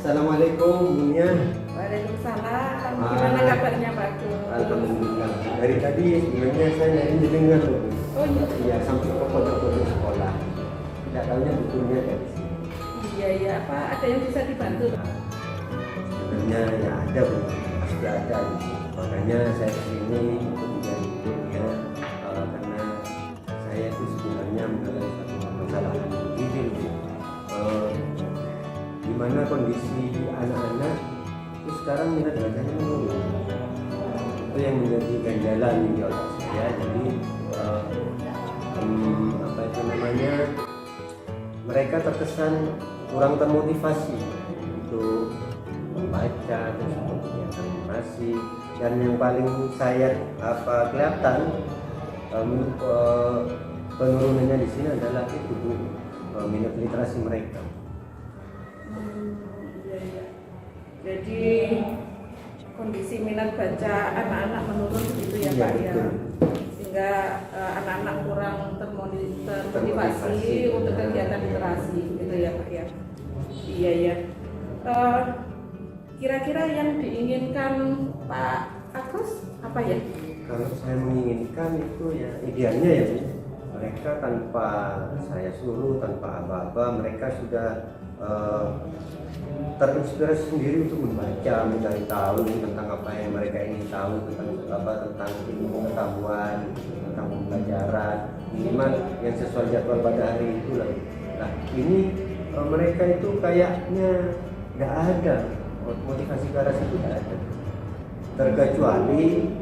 Assalamualaikum, Bunya. Waalaikumsalam. Gimana kabarnya Pak Agus? Alhamdulillah. Dari tadi sebenarnya saya nyari dengar loh. Oh iya. Iya, sampai ke pondok sekolah. Tidak tahunya bukunya dari sini. Iya iya, apa ada yang bisa dibantu? Sebenarnya ya ada Bu, pasti ada. Makanya saya kesini untuk mencari bukunya karena saya itu sebenarnya mengalami satu masalah ini Bu. Di mana kondisi anak-anak itu sekarang minat bacanya menurun. Itu yang menjadi ganjalan di otak saya. Jadi apa itu namanya, mereka terkesan kurang termotivasi untuk membaca terus kemudian animasi, dan yang paling saya kelihatan penurunannya di sini adalah itu Bu, minat literasi mereka. Iya iya. Jadi kondisi minat baca anak-anak menurun begitu ya Iya, Pak betul. ya. Sehingga anak-anak kurang termotivasi Termotivasi. untuk kegiatan literasi gitu ya Pak ya. Iya ya. Kira-kira yang diinginkan Pak Agus apa ya? Kalau saya menginginkan itu ya idealnya ya Bu, mereka tanpa saya suruh, tanpa aba-aba, mereka sudah terinspirasi sendiri untuk membaca, mencari tahu tentang apa yang mereka ingin tahu, tentang ilmu pengetahuan, tentang pembelajaran minimal yang sesuai jadwal pada hari itu lah. Nah ini mereka itu kayaknya nggak ada motivasi ke arah situ, nggak ada, terkecuali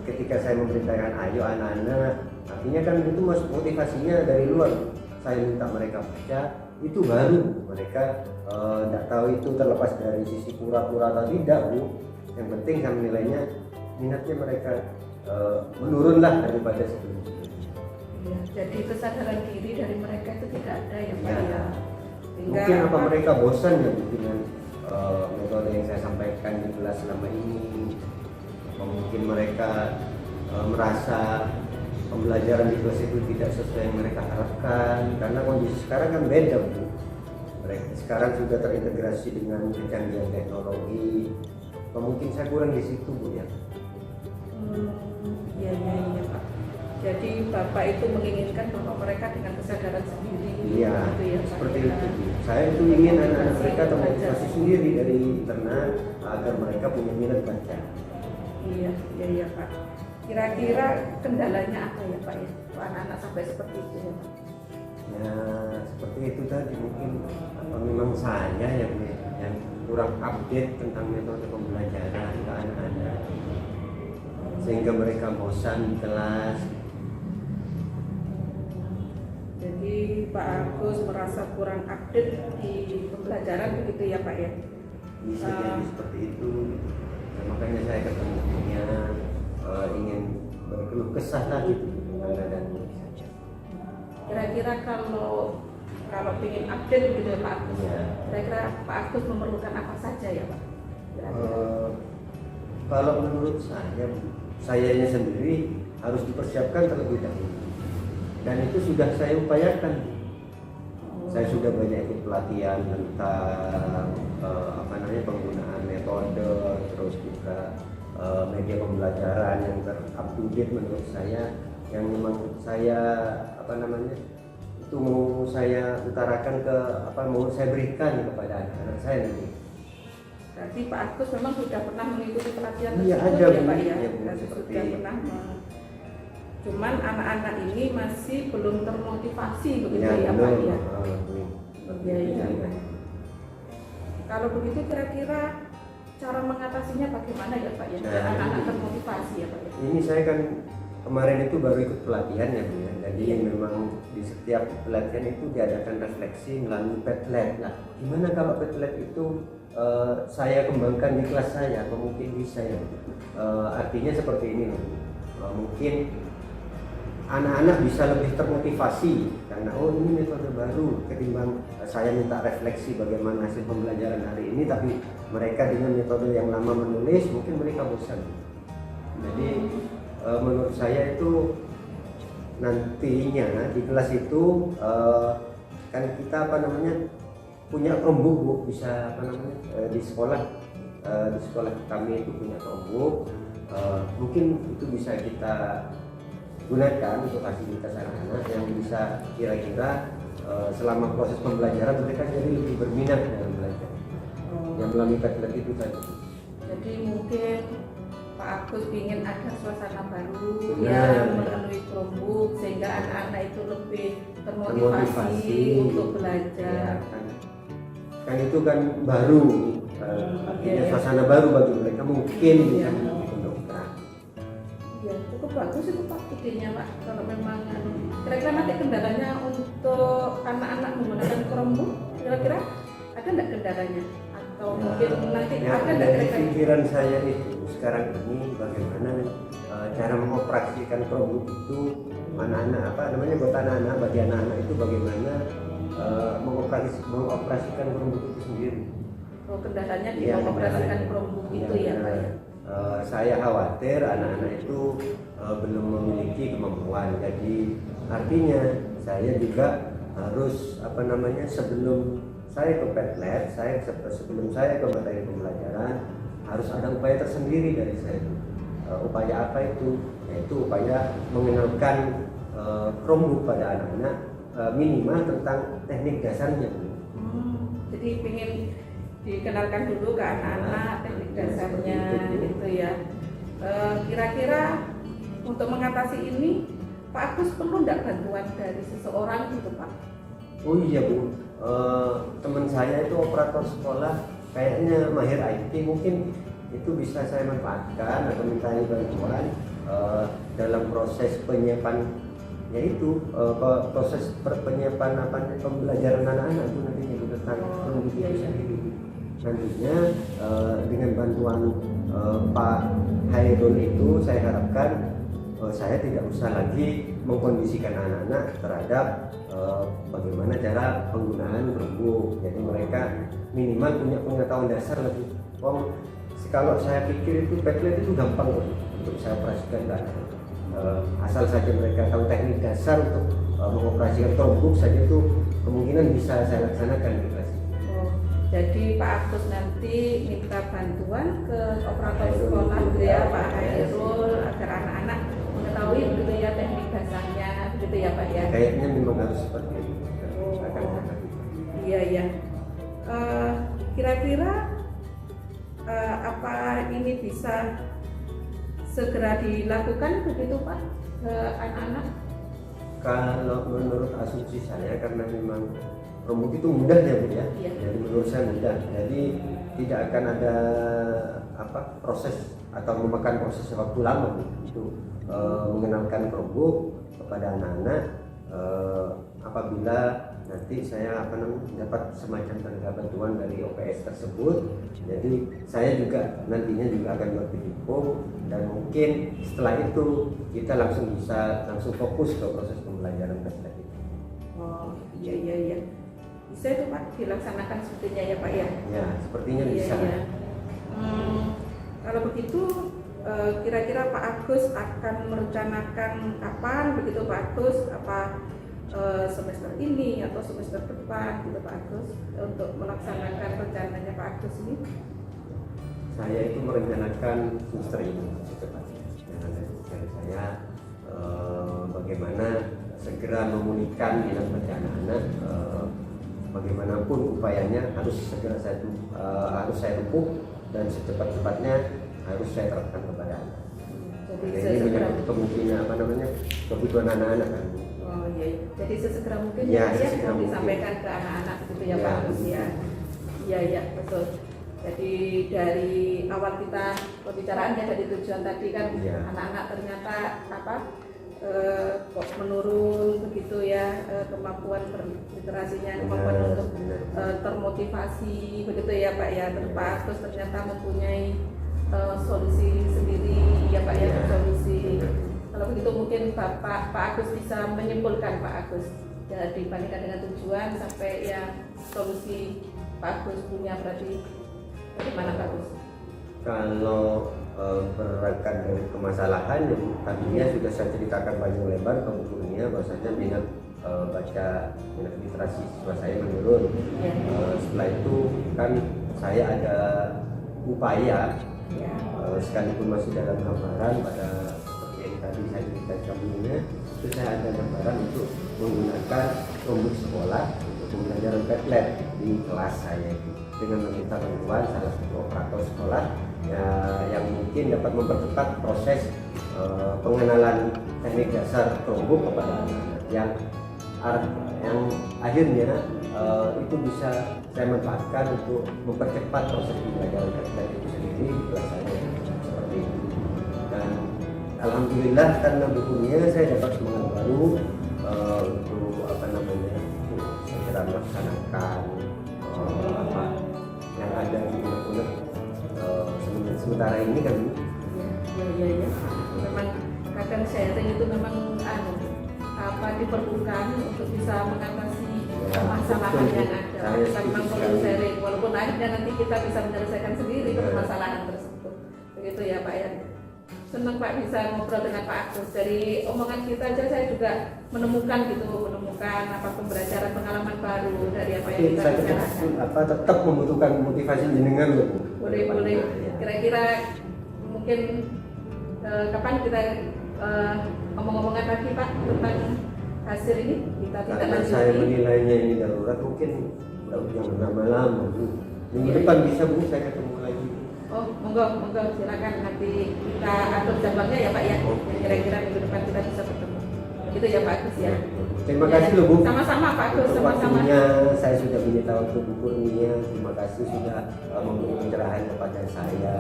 ketika saya memberitakan ayo anak-anak, artinya kan itu motivasinya dari luar, saya minta mereka baca, itu baru mereka tidak tahu itu terlepas dari sisi pura-pura atau tidak Bu. Yang penting saya menilainya minatnya mereka menurun lah daripada sebelumnya. Ya, jadi kesadaran diri dari mereka itu tidak ada ya Pak ya. Sehingga Mungkin apa mereka bosan ya Bu, dengan metode yang saya sampaikan di kelas selama ini. Atau mungkin mereka merasa pembelajaran di kelas itu tidak sesuai yang mereka harapkan, karena kondisi sekarang kan beda Bu. Mereka sekarang sudah terintegrasi dengan kecanggihan teknologi. Atau mungkin saya kurang di situ Bu ya. Iya iya iya Pak. Jadi Bapak itu menginginkan bahwa mereka dengan kesadaran sendiri Iya, gitu ya Pak. seperti ya. itu Bu. Saya itu ingin anak-anak mereka termotivasi sendiri dari internet agar mereka punya minat baca. Iya iya iya Pak. Kira-kira kendalanya apa ya Pak ya? Kalau anak-anak sampai seperti itu ya Pak. Ya seperti itu tadi, mungkin memang saya yang kurang update tentang metode pembelajaran ke anak-anak sehingga mereka bosan di kelas. Jadi Pak Agus merasa kurang update di pembelajaran begitu ya Pak ya? Bisa jadi seperti itu. Nah, makanya saya ketemunya ingin berkeluh kesah lah gitu dengan keadaan ini saja. Kira-kira kalau ingin update begitu ya Pak Agus, Ya. kira-kira Pak Agus memerlukan apa saja ya Pak? Kira-kira. Kalau menurut sayanya sendiri harus dipersiapkan terlebih dahulu, dan itu sudah saya upayakan. Saya sudah banyak ikut pelatihan tentang penggunaan metode, terus juga media pembelajaran yang up to date menurut saya, yang memang saya itu mau saya utarakan mau saya berikan kepada anak-anak saya nanti. Berarti Pak Agus memang sudah pernah mengikuti pelatihan Iya, tersebut ada, ya Bu. Pak ya? Iya, Bu, Berarti seperti sudah pernah. Cuman anak-anak ini masih belum termotivasi begitu ya Pak ya? Iya iya. Kalau begitu kira-kira cara mengatasinya bagaimana ya Pak ya? Nah, Anak-anak ini. termotivasi ya Pak ya? Ini saya kan kemarin itu baru ikut pelatihan ya Bu ya. Jadi Iya. memang di setiap pelatihan itu diadakan refleksi melalui Padlet. Nah, gimana kalau Padlet itu saya kembangkan di kelas saya? Apa mungkin bisa ya? Artinya seperti ini loh. Mungkin anak-anak bisa lebih termotivasi karena ini metode baru, ketimbang saya minta refleksi bagaimana hasil pembelajaran hari ini, tapi mereka dengan metode yang lama menulis, mungkin mereka bosan. Jadi menurut saya itu nantinya di kelas itu kan kita punya Chromebook Bu, bisa apa namanya di sekolah kami itu punya Chromebook. Mungkin itu bisa kita gunakan untuk fasilitas anak-anak yang bisa kira-kira selama proses pembelajaran mereka jadi lebih berminat dalam belajar. Yang melalui tablet itu tadi. Jadi mungkin Pak Agus ingin ada suasana baru Benar. ya melalui Chromebook sehingga anak-anak itu lebih termotivasi untuk belajar. Ya, kan itu kan baru, artinya Iya. suasana baru bagi mereka mungkin bisa Iya. mendongkrak. Ya cukup bagus itu Pak idenya Pak. Kalau memang kira-kira nanti kendalanya untuk anak-anak menggunakan Chromebook kira-kira ada nggak kendalanya? Atau mungkin nanti Ya, ada nggak dari kira-kira? pikiran saya itu sekarang ini bagaimana cara mengoperasikan Chromebook itu anak-anak apa namanya buat anak-anak bagi anak-anak itu bagaimana mengoperasikan Chromebook itu sendiri. Oh, kendalanya di Iya, mengoperasikan kendalanya. Chromebook Iya, itu ya Pak ya? saya khawatir anak-anak itu belum memiliki kemampuan. Jadi artinya saya juga harus apa namanya sebelum saya ke Padlet, sebelum saya ke materi pembelajaran harus ada upaya tersendiri dari saya. Upaya apa itu? Yaitu upaya mengenalkan Chromebook pada anak-anak minimal tentang teknik dasarnya. Jadi ingin dikenalkan dulu ke anak-anak teknik dasarnya gitu ya. Kira-kira untuk mengatasi ini Pak Agus perlu nggak bantuan dari seseorang gitu Pak? Oh iya Bu, teman saya itu operator sekolah kayaknya mahir IT, mungkin itu bisa saya manfaatkan atau mintai bantuan dalam proses penyiapan, yaitu proses penyiapan pembelajaran anak-anak itu nantinya tentang Chromebook itu sendiri. Nantinya dengan bantuan Pak Hairul itu saya harapkan saya tidak usah lagi mengkondisikan anak-anak terhadap bagaimana cara penggunaan Chromebook. Jadi mereka minimal punya pengetahuan dasar lebih. Kalau saya pikir itu Padlet itu gampang untuk saya operasikan kan. Asal saja mereka tahu teknik dasar untuk mengoperasikan Chromebook saja itu kemungkinan bisa saya laksanakan di kelas. Jadi Pak Agus nanti minta bantuan ke operator sekolah gitu ya Pak Hairul agar anak-anak mengetahui begitu ya teknik dasarnya begitu ya Pak ya. Kayaknya memang harus seperti itu. Iya ya. Kira-kira apa ini bisa segera dilakukan begitu Pak ke anak-anak? Kalau menurut asumsi saya karena memang Chromebook itu mudah ya Bu ya. Iya. Jadi menurut saya mudah. Jadi tidak akan ada proses atau memakan proses waktu lama Bu, itu mengenalkan Chromebook kepada anak-anak apabila nanti saya dapat semacam tenaga bantuan dari OPS tersebut. Jadi saya juga nantinya juga akan berpikir dan mungkin setelah itu kita langsung fokus ke proses pembelajaran Padlet itu. Oh iya. Bisa itu Pak dilaksanakan sepertinya ya Pak ya? Ya, sepertinya Iya, bisa. iya. Kalau begitu kira-kira Pak Agus akan merencanakan kapan begitu Pak Agus? Apa semester ini atau semester depan gitu Pak Agus untuk melaksanakan rencananya Pak Agus ini? Saya itu merencanakan semester ini secepatnya. Yang ada dari saya bagaimana segera memulihkan minat baca anak-anak. Bagaimanapun upayanya harus segera saya tempuh dan secepat-cepatnya harus saya terapkan kepada anak. Jadi Ini menyangkut kemungkinan kebutuhan anak-anak kan. Oh iya. Jadi sesegera mungkin Ya, ya sesegera mau mungkin. disampaikan ke anak-anak gitu ya Ya, Pak Agus ya. betul. Iya betul. Jadi dari awal kita pembicaraannya dari tujuan tadi kan Ya. anak-anak ternyata kok menurun begitu ya kemampuan berliterasinya, kemampuan untuk termotivasi begitu ya Pak ya. Terus terus ternyata mempunyai solusi sendiri ya Pak ya, solusi. Kalau begitu mungkin Pak Agus bisa menyimpulkan Pak Agus ya, dibandingkan dengan tujuan sampai ya solusi Pak Agus punya berarti bagaimana Pak Agus? Kalau berangkat dari permasalahan yang tadinya sudah saya ceritakan panjang lebar ke Bu Kurnia bahwasanya minat baca minat literasi siswa saya menurun. Ya. Setelah itu kan saya ada upaya Ya. sekalipun masih dalam gambaran pada seperti yang tadi saya ceritakan sebelumnya, itu saya ada gambaran untuk menggunakan Chromebook sekolah untuk pembelajaran Padlet di kelas saya itu dengan meminta bantuan salah satu operator sekolah ya, yang mungkin dapat mempercepat proses pengenalan teknik dasar Chromebook kepada anak-anak yang akhirnya itu bisa saya manfaatkan untuk mempercepat proses pembelajaran Padlet itu sendiri di kelas saya seperti itu. Dan alhamdulillah karena bukunya saya dapat semangat baru untuk apa namanya segera melaksanakan apa yang ada di unek-unek sementara ini kan. Ya. Memang kadang sharing itu memang diperlukan untuk bisa mengatasi masalah yang ada. Kita memang perlu sharing, walaupun akhirnya nanti kita bisa menyelesaikan sendiri permasalahan tersebut. Begitu ya Pak ya. Senang Pak bisa ngobrol dengan Pak Agus. Dari omongan kita aja saya juga menemukan apa pembelajaran pengalaman baru dari apa yang kita bicarakan. Tetap membutuhkan motivasi jenengan loh Bu. Boleh. Kira-kira mungkin kapan kita ngomong-ngomongan lagi Pak tentang hasil ini kita tidak Karena lanjuti. saya menilainya ini darurat, mungkin jangan lama-lama Bu. Minggu depan bisa Bu saya ketemu lagi. Oh, monggo silakan nanti kita atur jadwalnya ya Pak ya. Kira-kira minggu depan kita bisa bertemu. Begitu ya Pak Agus ya. Terima kasih loh Bu. Sama-sama Pak Agus, Untuk sama-sama. waktunya saya sudah menyita waktu Bu Kurnia. Terima kasih sudah memberi pencerahan kepada saya.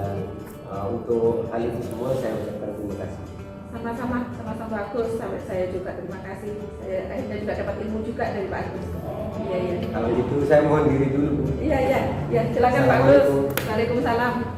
Untuk hal itu semua saya ucapkan terima kasih. Sama-sama bagus. Sampai saya juga terima kasih. Saya akhirnya juga dapat ilmu juga dari Pak Agus. Iya. Kalau gitu saya mohon diri dulu Bu. Iya. Silakan Pak Agus. Waalaikumsalam.